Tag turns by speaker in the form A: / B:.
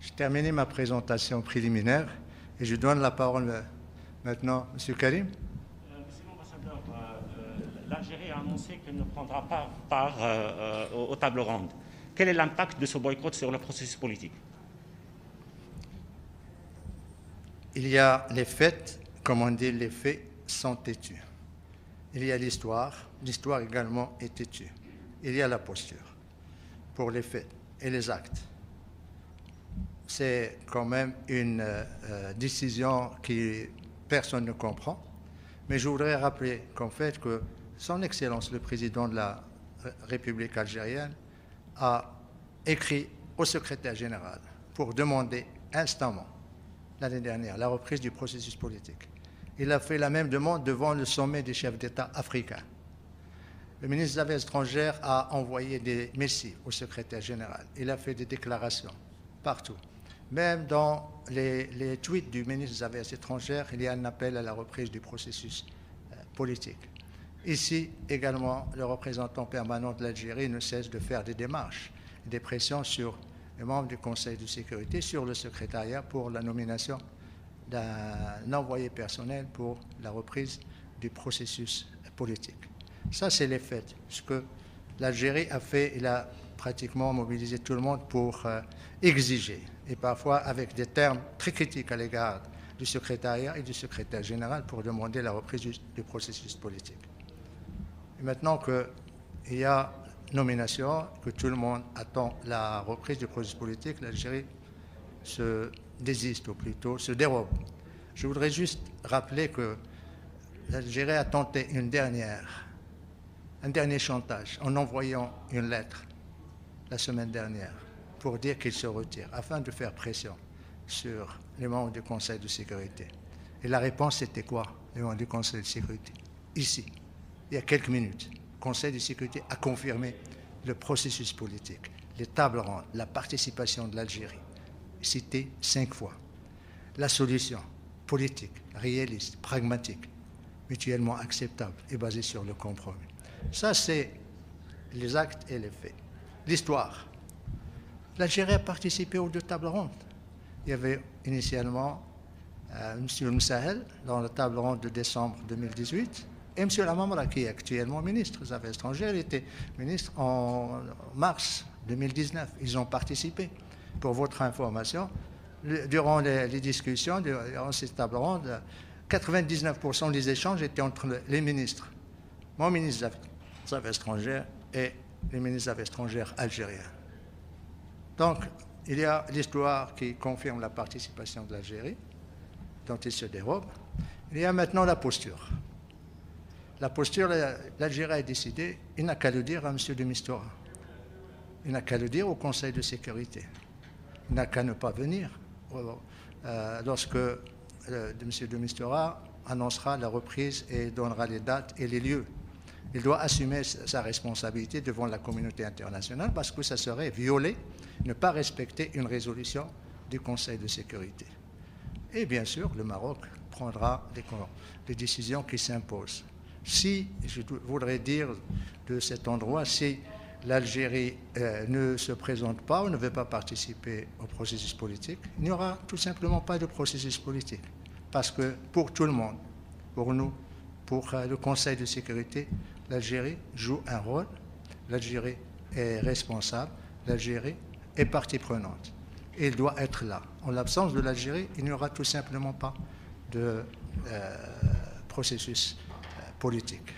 A: J'ai terminé ma présentation préliminaire et je donne la parole maintenant à M. Karim.
B: Monsieur l'ambassadeur, l'Algérie a annoncé qu'elle ne prendra pas part aux tables rondes. Quel est l'impact de ce boycott sur le processus politique?
A: Il y a les faits, comme on dit, les faits sont têtus. Il y a l'histoire également est têtue. Il y a la posture pour les faits et les actes. C'est quand même une décision que personne ne comprend. Mais je voudrais rappeler qu'en fait que Son Excellence le Président de la République algérienne a écrit au secrétaire général pour demander instamment, l'année dernière, la reprise du processus politique. Il a fait la même demande devant le sommet des chefs d'État africains. Le ministre des Affaires étrangères a envoyé des missives au secrétaire général. Il a fait des déclarations partout. Même dans les tweets du ministre des Affaires étrangères, il y a un appel à la reprise du processus politique. Ici également, le représentant permanent de l'Algérie ne cesse de faire des démarches, des pressions sur les membres du Conseil de sécurité, sur le secrétariat pour la nomination d'un envoyé personnel pour la reprise du processus politique. Ça, c'est les faits. Ce que l'Algérie a fait, il a pratiquement mobilisé tout le monde pour exiger, et parfois avec des termes très critiques à l'égard du secrétariat et du secrétaire général pour demander la reprise du processus politique. Et maintenant qu'il y a nomination, que tout le monde attend la reprise du processus politique, l'Algérie se désiste, ou plutôt se dérobe. Je voudrais juste rappeler que l'Algérie a tenté un dernier chantage en envoyant une lettre la semaine dernière pour dire qu'il se retire, afin de faire pression sur les membres du Conseil de sécurité. Et la réponse était quoi, les membres du Conseil de sécurité? Ici, il y a quelques minutes, le Conseil de sécurité a confirmé le processus politique, les tables rondes, la participation de l'Algérie, cité 5 fois. La solution politique, réaliste, pragmatique, mutuellement acceptable et basée sur le compromis. Ça, c'est les actes et les faits. L'histoire. L'Algérie a participé aux 2 tables rondes. Il y avait initialement M. Msahel dans la table ronde de décembre 2018 et M. Lamamra, qui est actuellement ministre des Affaires étrangères, il était ministre en mars 2019. Ils ont participé. Pour votre information, durant les discussions, durant ces tables rondes, 99% des échanges étaient entre les ministres. Mon ministre des Affaires étrangères et les ministres des Affaires étrangères algériens. Donc, il y a l'histoire qui confirme la participation de l'Algérie, dont il se dérobe. Il y a maintenant la posture. La posture, l'Algérie a décidé, il n'a qu'à le dire à M. de Mistura. Il n'a qu'à le dire au Conseil de sécurité. Il n'a qu'à ne pas venir lorsque M. de Mistura annoncera la reprise et donnera les dates et les lieux. Il doit assumer sa responsabilité devant la communauté internationale parce que ça serait violer, ne pas respecter une résolution du Conseil de sécurité. Et bien sûr, le Maroc prendra les décisions qui s'imposent. Si, je voudrais dire de cet endroit, si l'Algérie ne se présente pas ou ne veut pas participer au processus politique, il n'y aura tout simplement pas de processus politique. Parce que pour tout le monde, pour nous, pour le Conseil de sécurité, l'Algérie joue un rôle, l'Algérie est responsable, l'Algérie est partie prenante. Et il doit être là. En l'absence de l'Algérie, il n'y aura tout simplement pas de processus politique.